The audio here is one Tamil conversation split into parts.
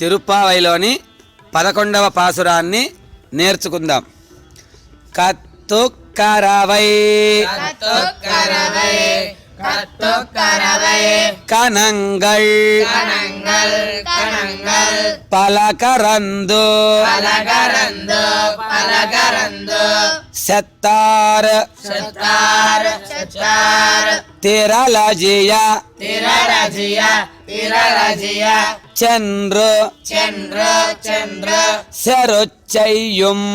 తిరుప్పావైలోని 11వ పాసురాన్ని నేర్చుకుందాం. కత్తుక్కరవై கணங்கள் பலகரந்து செத்தார் திரளஜிய சென்று செருச்செய்யும்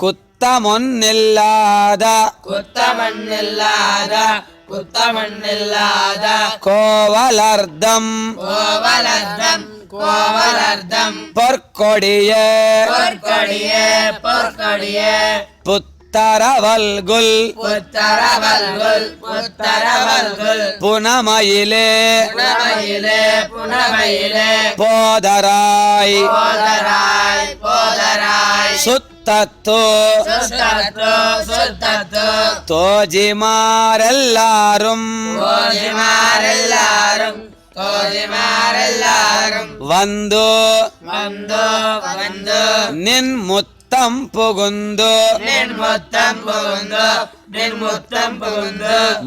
குத்தமொன்னில்லாத கோவலர்தம் பொற்கொடிய புத்தரவல்குல் புனமயிலே போதராய் சுத்தத்து தோஜிமாரெல்லாரும் வந்து நின் முத்தம் புகுந்து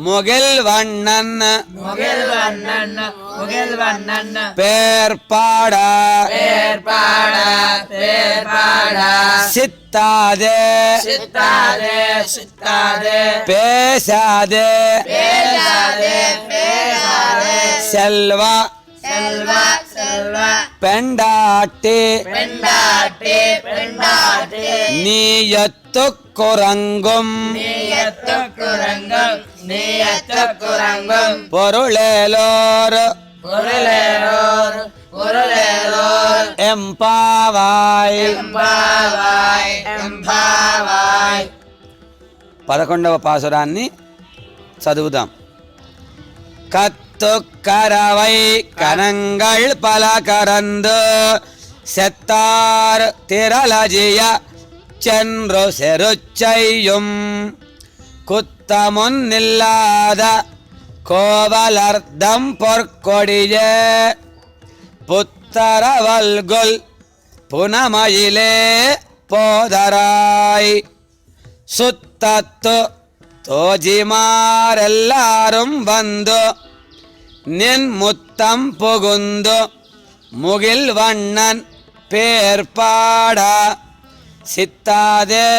முகில் வண்ணன் பேர்பாட சித்தாதே பேசாதே செல்வ பெண்டாட்டி நீயத்துக்குறங்கும் பொருளேலோர் எம்பாவாய் 11వ పాసురాన్ని చదువుదాం. கத்துக்கரவை கணங்கள் பலகரந்து செத்தார் திரளஜிய சென்று செருச்செய்யும் குத்தமொன்னில்லாத கோவலர்தம் பொற்கொடிய புத்தரவல்குல் புனமயிலே போதராய் சுத்தத்து தோஜிமாரெல்லாரும் வந்து நின் முத்தம் புகுந்து முகில் வண்ணன் பேர்பாட சித்தாதே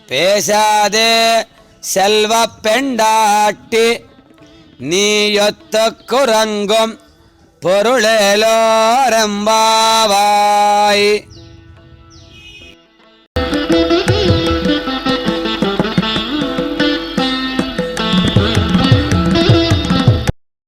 பேசாதே செல்வ பெண்டாட்டி நீயொத்துக்குறங்கும் பொருளேலோரெம்பாவாய்.